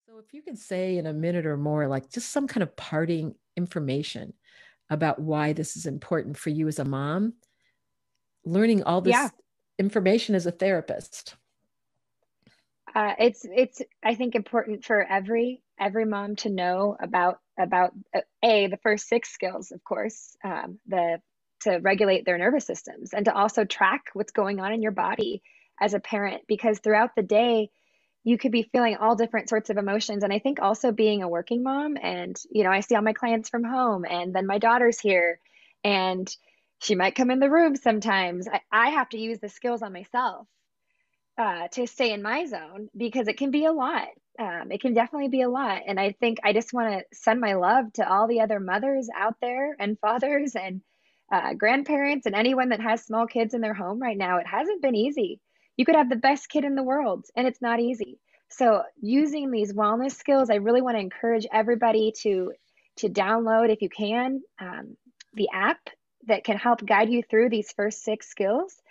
So, if you could say in a minute or more, like just some kind of parting information about why this is important for you as a mom, learning all Yeah, this information as a therapist. it's I think important for every mom to know about the first six skills, of course, the to regulate their nervous systems and to also track what's going on in your body as a parent, because throughout the day you could be feeling all different sorts of emotions. And I think also being a working mom, and I see all my clients from home, and then my daughter's here, and she might come in the room sometimes. I have to use the skills on myself to stay in my zone because it can be a lot. It can definitely be a lot. And I think I just want to send my love to all the other mothers out there and fathers and grandparents and anyone that has small kids in their home right now. It hasn't been easy. You could have the best kid in the world and it's not easy. So using these wellness skills, I really want to encourage everybody to download, if you can, the app that can help guide you through these first six skills,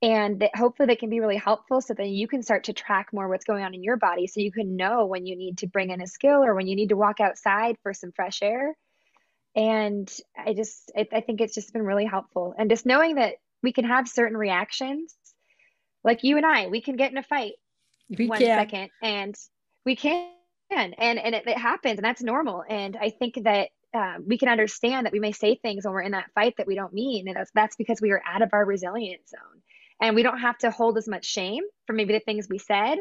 and that hopefully they can be really helpful so that you can start to track more what's going on in your body, so you can know when you need to bring in a skill or when you need to walk outside for some fresh air. And I think it's just been really helpful, and just knowing that we can have certain reactions, like you and we can get in a fight We one can. second, and we can, and it happens, and that's normal. And I think that we can understand that we may say things when we're in that fight that we don't mean, and that's because we are out of our resilience zone, and we don't have to hold as much shame for maybe the things we said,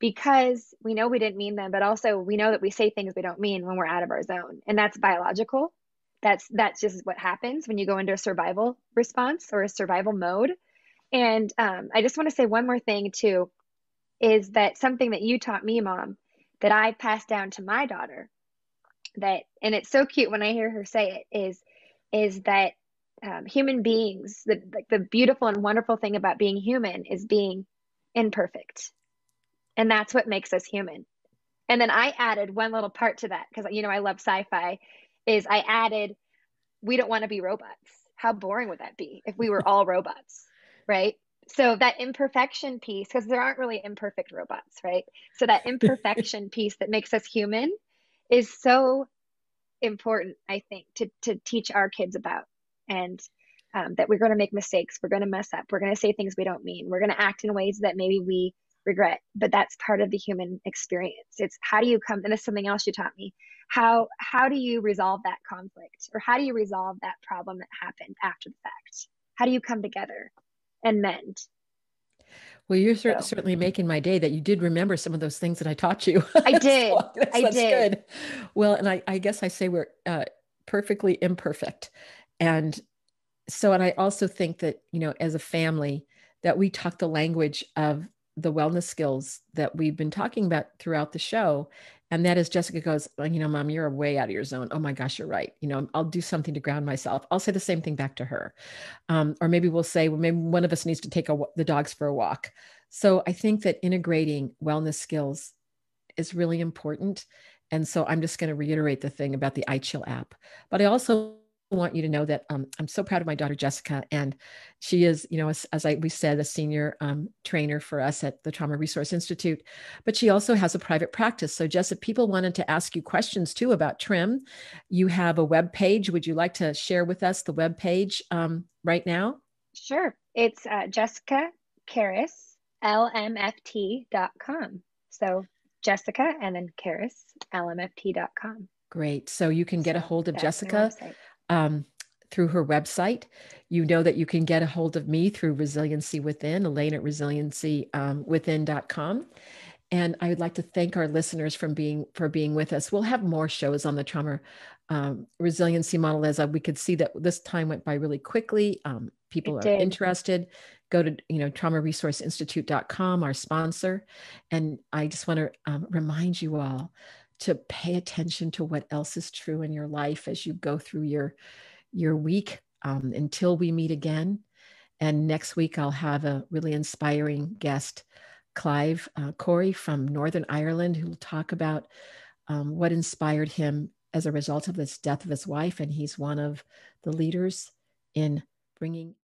because we know we didn't mean them, but also we know that we say things we don't mean when we're out of our zone, and that's biological. That's just what happens when you go into a survival response or a survival mode. And I just want to say one more thing too, is that something that you taught me, mom, that I passed down to my daughter, that, and it's so cute when I hear her say it, is that human beings, the beautiful and wonderful thing about being human is being imperfect, and that's what makes us human. And then I added one little part to that, because I love sci-fi, is I added, we don't want to be robots. How boring would that be if we were all robots, right? So that imperfection piece, because there aren't really imperfect robots, right? So that imperfection piece that makes us human is so important, I think, to teach our kids about. And that we're going to make mistakes, we're going to mess up, we're going to say things we don't mean, we're going to act in ways that maybe we regret, but that's part of the human experience. It's how do you come, and this is something else you taught me, how do you resolve that conflict, or how do you resolve that problem that happened after the fact? How do you come together and mend? Well, you're So certainly making my day that you did remember some of those things that I taught you. I did. So that's, I that's did. good. Well, and I guess I say we're perfectly imperfect. And so, and I also think that, as a family, that we talk the language of the wellness skills that we've been talking about throughout the show. And that is, Jessica goes, well, Mom, you're way out of your zone. Oh my gosh, you're right. I'll do something to ground myself. I'll say the same thing back to her. Or maybe we'll say, well, maybe one of us needs to take the dogs for a walk. So I think that integrating wellness skills is really important. And so I'm just going to reiterate the thing about the iChill app. But I also want you to know that I'm so proud of my daughter, Jessica. And she is, we said, a senior trainer for us at the Trauma Resource Institute. But she also has a private practice. So, Jess, if people wanted to ask you questions too about TRIM, you have a web page. Would you like to share with us the web page right now? Sure. It's Jessica Karis, lmft.com. So Jessica and then Karis, lmft.com. Great. So you can get a So hold of that's my Jessica website. through her website. You know that you can get a hold of me through Resiliency Within, Elaine at resiliency within.com. And I would like to thank our listeners for being with us. We'll have more shows on the trauma resiliency model, as we could see that this time went by really quickly. People It are did. interested. Go to traumaresourceinstitute.com, our sponsor. And I just want to remind you all to pay attention to what else is true in your life as you go through your week until we meet again. And next week, I'll have a really inspiring guest, Clive Corey from Northern Ireland, who will talk about what inspired him as a result of the death of his wife. And he's one of the leaders in bringing